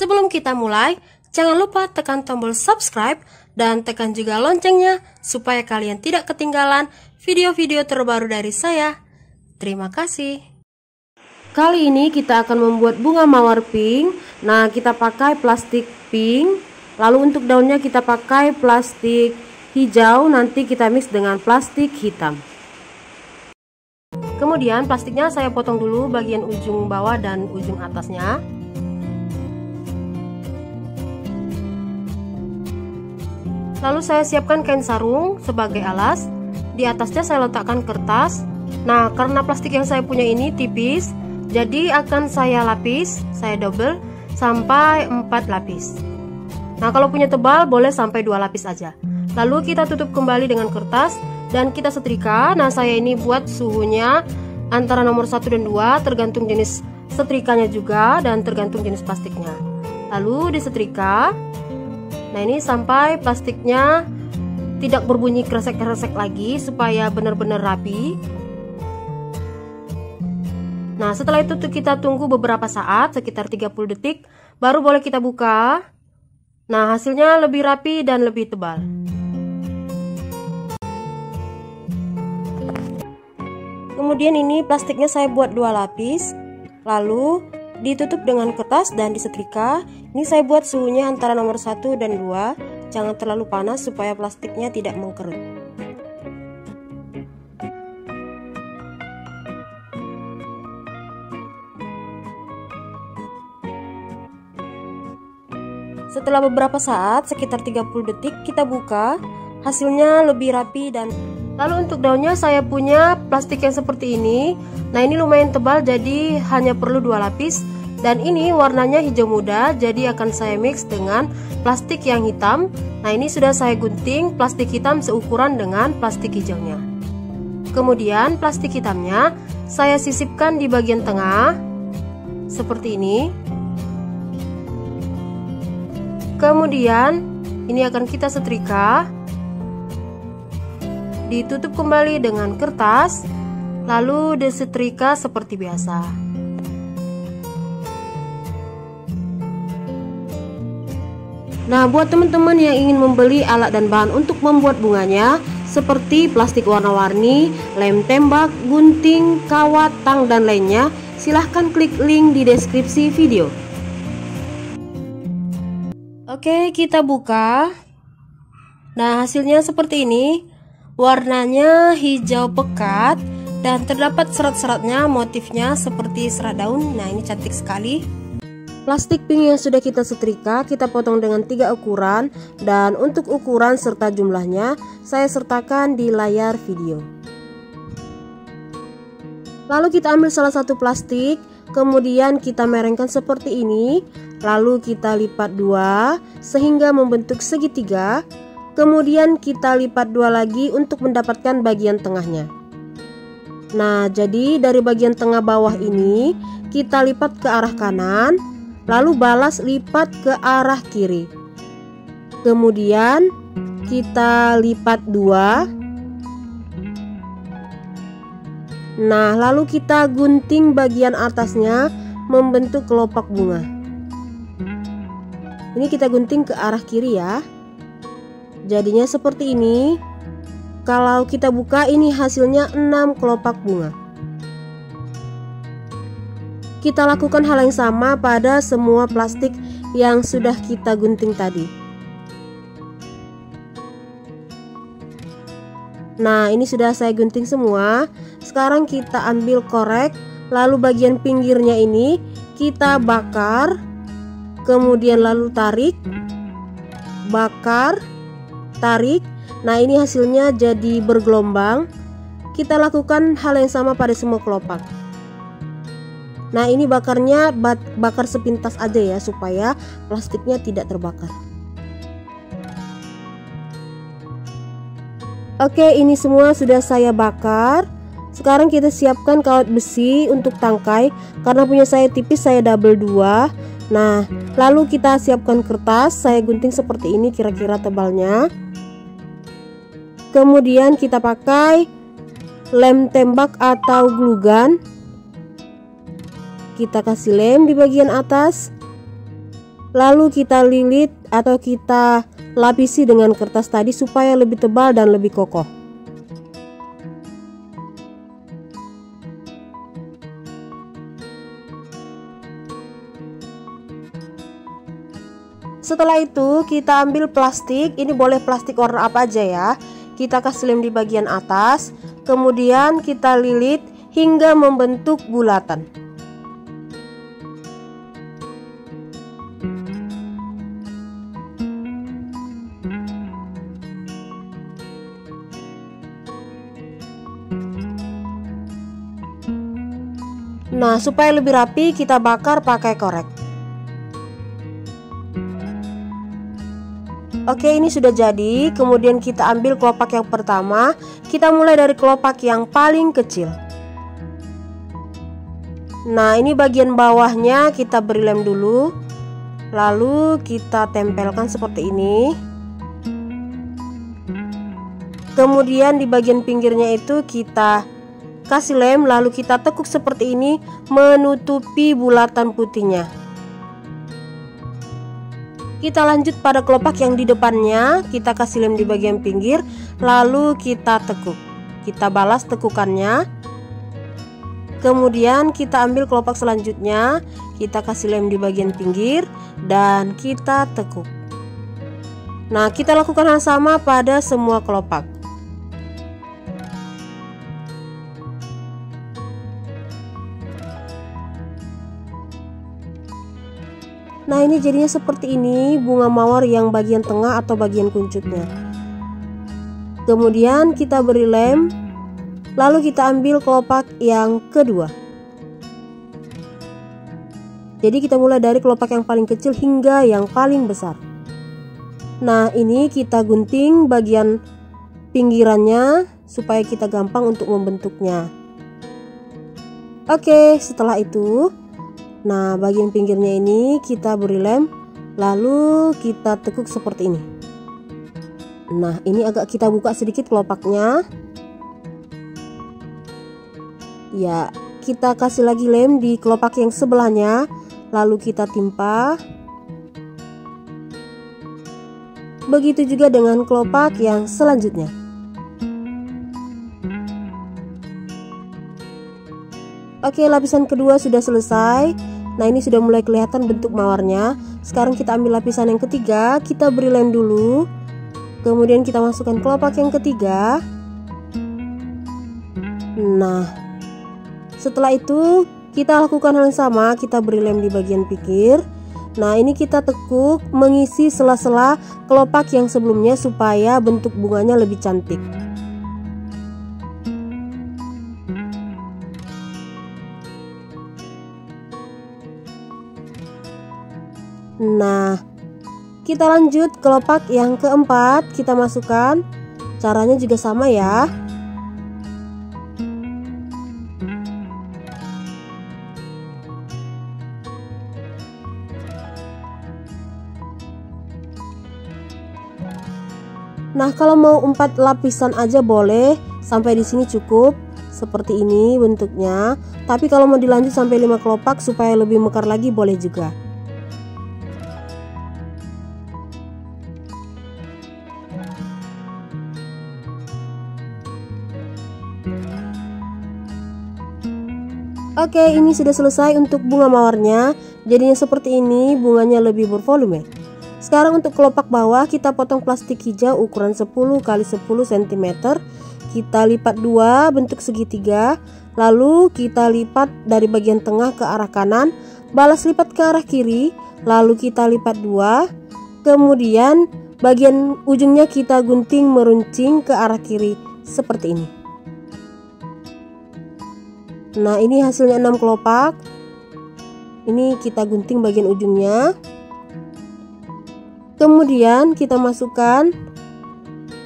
Sebelum kita mulai, jangan lupa tekan tombol subscribe dan tekan juga loncengnya supaya kalian tidak ketinggalan video-video terbaru dari saya. Terima kasih. Kali ini kita akan membuat bunga mawar pink. Nah, kita pakai plastik pink. Lalu untuk daunnya kita pakai plastik hijau, nanti kita mix dengan plastik hitam. Kemudian plastiknya saya potong dulu bagian ujung bawah dan ujung atasnya. Lalu saya siapkan kain sarung sebagai alas. Di atasnya saya letakkan kertas. Nah, karena plastik yang saya punya ini tipis, jadi akan saya lapis, saya double sampai 4 lapis. Nah, kalau punya tebal boleh sampai 2 lapis aja. Lalu kita tutup kembali dengan kertas dan kita setrika. Nah, saya ini buat suhunya antara nomor 1 dan 2, tergantung jenis setrikanya juga dan tergantung jenis plastiknya. Lalu disetrika. Nah, ini sampai plastiknya tidak berbunyi kresek-kresek lagi supaya benar-benar rapi. Nah, setelah itu kita tunggu beberapa saat, sekitar 30 detik, baru boleh kita buka. Nah, hasilnya lebih rapi dan lebih tebal. Kemudian ini plastiknya saya buat 2 lapis, lalu ditutup dengan kertas dan disetrika. Ini saya buat suhunya antara nomor 1 dan 2. Jangan terlalu panas supaya plastiknya tidak mengkerut. Setelah beberapa saat, sekitar 30 detik, kita buka. Hasilnya lebih rapi dan lalu untuk daunnya saya punya plastik yang seperti ini. Nah, ini lumayan tebal jadi hanya perlu 2 lapis. Dan ini warnanya hijau muda, jadi akan saya mix dengan plastik yang hitam. Nah, ini sudah saya gunting plastik hitam seukuran dengan plastik hijaunya. Kemudian plastik hitamnya saya sisipkan di bagian tengah seperti ini. Kemudian ini akan kita setrika, ditutup kembali dengan kertas, lalu disetrika seperti biasa. Nah, buat teman-teman yang ingin membeli alat dan bahan untuk membuat bunganya seperti plastik warna-warni, lem tembak, gunting, kawat, tang, dan lainnya, silahkan klik link di deskripsi video. Oke, kita buka. Nah, hasilnya seperti ini. Warnanya hijau pekat dan terdapat serat-seratnya, motifnya seperti serat daun. Nah, ini cantik sekali. Plastik pink yang sudah kita setrika, kita potong dengan 3 ukuran. Dan untuk ukuran serta jumlahnya saya sertakan di layar video. Lalu kita ambil salah satu plastik, kemudian kita merengkan seperti ini. Lalu kita lipat 2 sehingga membentuk segitiga. Kemudian kita lipat 2 lagi untuk mendapatkan bagian tengahnya. Nah, jadi dari bagian tengah bawah ini kita lipat ke arah kanan, lalu balas lipat ke arah kiri. Kemudian kita lipat 2. Nah, lalu kita gunting bagian atasnya membentuk kelopak bunga. Ini kita gunting ke arah kiri ya. Jadinya seperti ini. Kalau kita buka, ini hasilnya 6 kelopak bunga. Kita lakukan hal yang sama pada semua plastik yang sudah kita gunting tadi. Nah, ini sudah saya gunting semua. Sekarang kita ambil korek, lalu bagian pinggirnya ini kita bakar, kemudian lalu tarik, bakar, tarik. Nah, ini hasilnya jadi bergelombang. Kita lakukan hal yang sama pada semua kelopak. Nah, ini bakarnya bakar sepintas aja ya, supaya plastiknya tidak terbakar. Oke, ini semua sudah saya bakar. Sekarang kita siapkan kawat besi untuk tangkai. Karena punya saya tipis, saya double 2. Nah, lalu kita siapkan kertas. Saya gunting seperti ini kira-kira tebalnya. Kemudian kita pakai lem tembak atau glue gun. Kita kasih lem di bagian atas. lalu kita lilit atau kita lapisi dengan kertas tadi supaya lebih tebal dan lebih kokoh. Setelah itu kita ambil plastik, ini boleh plastik warna apa aja ya. Kita kasih lem di bagian atas, kemudian kita lilit hingga membentuk bulatan. Nah, supaya lebih rapi kita bakar pakai korek. Oke, ini sudah jadi. Kemudian kita ambil kelopak yang pertama. Kita mulai dari kelopak yang paling kecil. Nah, ini bagian bawahnya kita beri lem dulu. Lalu kita tempelkan seperti ini. Kemudian di bagian pinggirnya itu kita kasih lem, lalu kita tekuk seperti ini menutupi bulatan putihnya. Kita lanjut pada kelopak yang di depannya, kita kasih lem di bagian pinggir, lalu kita tekuk. Kita balas tekukannya. Kemudian kita ambil kelopak selanjutnya, kita kasih lem di bagian pinggir dan kita tekuk. Nah, kita lakukan hal sama pada semua kelopak. Nah, ini jadinya seperti ini bunga mawar yang bagian tengah atau bagian kuncupnya. Kemudian kita beri lem, lalu kita ambil kelopak yang kedua. Jadi kita mulai dari kelopak yang paling kecil hingga yang paling besar. Nah, ini kita gunting bagian pinggirannya supaya kita gampang untuk membentuknya. Oke, setelah itu, nah, bagian pinggirnya ini kita beri lem, lalu kita tekuk seperti ini. Nah, ini agak kita buka sedikit kelopaknya. Ya, kita kasih lagi lem di kelopak yang sebelahnya, lalu kita timpa. Begitu juga dengan kelopak yang selanjutnya. Oke, lapisan kedua sudah selesai. Nah, ini sudah mulai kelihatan bentuk mawarnya. Sekarang kita ambil lapisan yang ketiga, kita beri lem dulu. Kemudian kita masukkan kelopak yang ketiga. Nah, setelah itu kita lakukan hal yang sama, kita beri lem di bagian pinggir. Nah, ini kita tekuk mengisi sela-sela kelopak yang sebelumnya supaya bentuk bunganya lebih cantik. Nah, kita lanjut kelopak yang keempat, kita masukkan. Caranya juga sama ya. Nah, kalau mau 4 lapisan aja boleh, sampai di sini cukup. Seperti ini bentuknya. Tapi kalau mau dilanjut sampai 5 kelopak supaya lebih mekar lagi boleh juga. Oke, ini sudah selesai untuk bunga mawarnya. Jadinya seperti ini, bunganya lebih bervolume. Sekarang untuk kelopak bawah kita potong plastik hijau ukuran 10 x 10 cm. Kita lipat 2 bentuk segitiga, lalu kita lipat dari bagian tengah ke arah kanan, balas lipat ke arah kiri, lalu kita lipat 2. Kemudian bagian ujungnya kita gunting meruncing ke arah kiri seperti ini. Nah, ini hasilnya 6 kelopak. Ini kita gunting bagian ujungnya. Kemudian kita masukkan,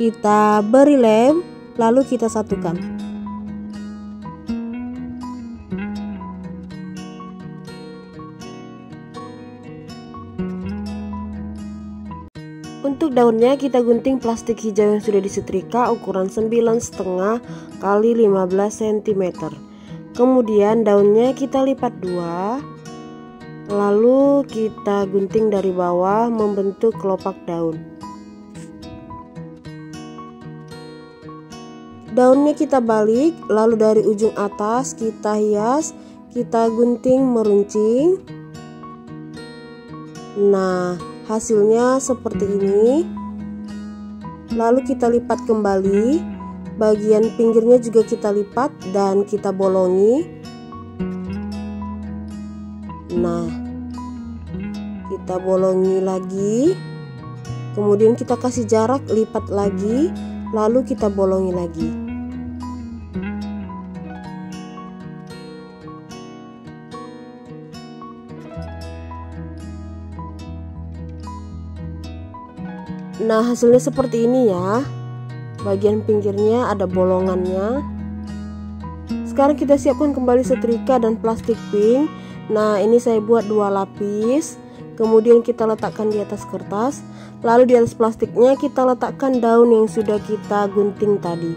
kita beri lem, lalu kita satukan. Untuk daunnya kita gunting plastik hijau yang sudah disetrika ukuran 9,5 x 15 cm. Kemudian daunnya kita lipat 2, lalu kita gunting dari bawah membentuk kelopak daun. Daunnya kita balik, lalu dari ujung atas kita hias, kita gunting meruncing. Nah, hasilnya seperti ini. Lalu kita lipat kembali, bagian pinggirnya juga kita lipat dan kita bolongi. Nah, kita bolongi lagi, kemudian kita kasih jarak, lipat lagi, lalu kita bolongi lagi. Nah, hasilnya seperti ini ya. Bagian pinggirnya ada bolongannya. Sekarang kita siapkan kembali setrika dan plastik pink. Nah, ini saya buat 2 lapis. Kemudian kita letakkan di atas kertas. Lalu di atas plastiknya kita letakkan daun yang sudah kita gunting tadi.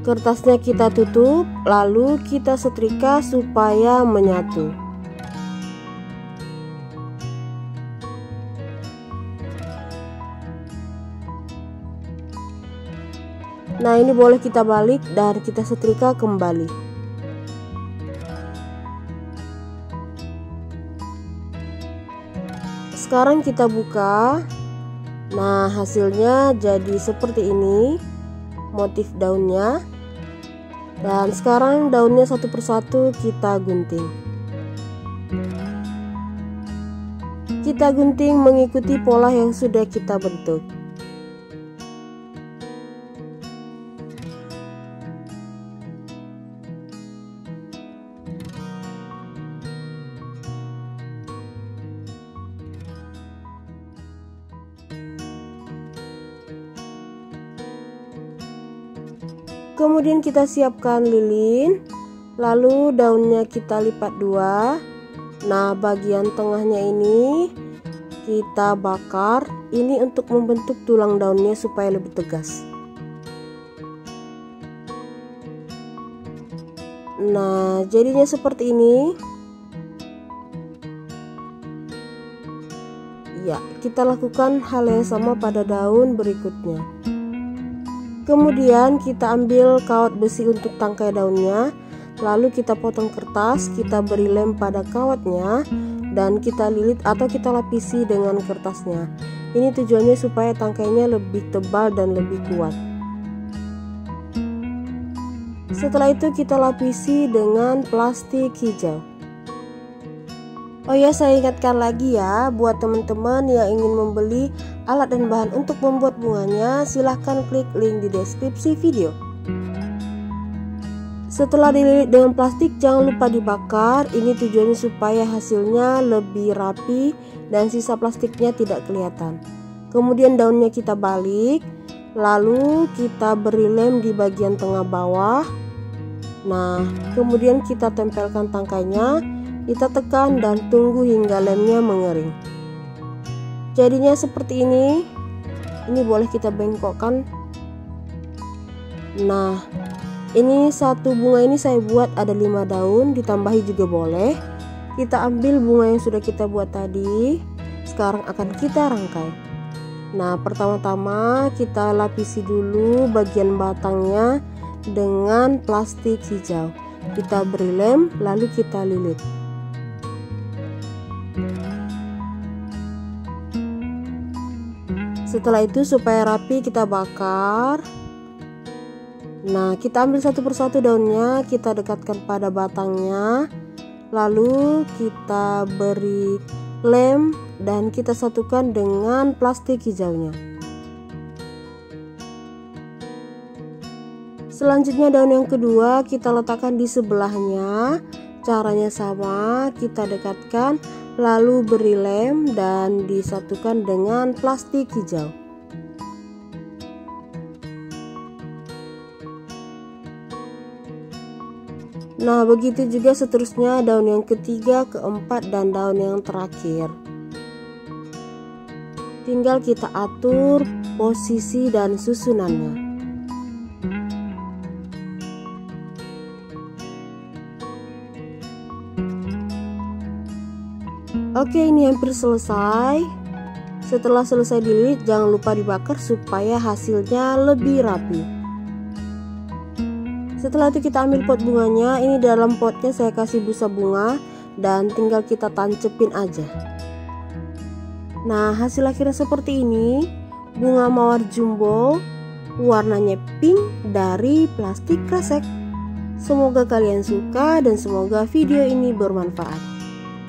Kertasnya kita tutup, lalu kita setrika supaya menyatu. Nah, ini boleh kita balik dan kita setrika kembali. Sekarang kita buka. Nah, hasilnya jadi seperti ini motif daunnya. Dan sekarang daunnya satu persatu kita gunting. Kita gunting mengikuti pola yang sudah kita bentuk. Kemudian kita siapkan lilin, lalu daunnya kita lipat 2. Nah, bagian tengahnya ini kita bakar, ini untuk membentuk tulang daunnya supaya lebih tegas. Nah, jadinya seperti ini. Ya, kita lakukan hal yang sama pada daun berikutnya. Kemudian kita ambil kawat besi untuk tangkai daunnya, lalu kita potong kertas, kita beri lem pada kawatnya, dan kita lilit atau kita lapisi dengan kertasnya. Ini tujuannya supaya tangkainya lebih tebal dan lebih kuat. Setelah itu kita lapisi dengan plastik hijau. Oh ya, saya ingatkan lagi ya, buat teman-teman yang ingin membeli alat dan bahan untuk membuat bunganya, silahkan klik link di deskripsi video. Setelah dililit dengan plastik, jangan lupa dibakar. Ini tujuannya supaya hasilnya lebih rapi dan sisa plastiknya tidak kelihatan. Kemudian daunnya kita balik, lalu kita beri lem di bagian tengah bawah. Nah, kemudian kita tempelkan tangkainya, kita tekan dan tunggu hingga lemnya mengering. Jadinya seperti ini. Ini boleh kita bengkokkan. Nah, ini satu bunga ini saya buat ada 5 daun, ditambahi juga boleh. Kita ambil bunga yang sudah kita buat tadi. Sekarang akan kita rangkai. Nah, pertama-tama kita lapisi dulu bagian batangnya dengan plastik hijau. Kita beri lem, lalu kita lilit. Setelah itu supaya rapi kita bakar. Nah, kita ambil satu persatu daunnya, kita dekatkan pada batangnya, lalu kita beri lem dan kita satukan dengan plastik hijaunya. Selanjutnya daun yang kedua kita letakkan di sebelahnya. Caranya sama, kita dekatkan, lalu beri lem dan disatukan dengan plastik hijau. Nah, begitu juga seterusnya daun yang ketiga, keempat, dan daun yang terakhir. Tinggal kita atur posisi dan susunannya. Oke, ini hampir selesai. Setelah selesai dililit, jangan lupa dibakar supaya hasilnya lebih rapi. Setelah itu kita ambil pot bunganya. Ini dalam potnya saya kasih busa bunga dan tinggal kita tancepin aja. Nah, hasil akhirnya seperti ini. Bunga mawar jumbo warnanya pink dari plastik kresek. Semoga kalian suka dan semoga video ini bermanfaat.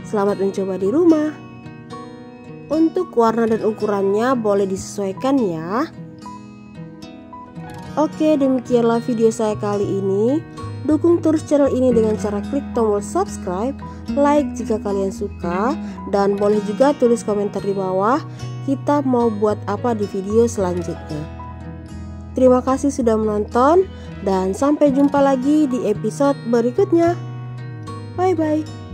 Selamat mencoba di rumah. Untuk warna dan ukurannya boleh disesuaikan ya. Oke, demikianlah video saya kali ini. Dukung terus channel ini dengan cara klik tombol subscribe, like jika kalian suka, dan boleh juga tulis komentar di bawah kita mau buat apa di video selanjutnya. Terima kasih sudah menonton dan sampai jumpa lagi di episode berikutnya. Bye bye.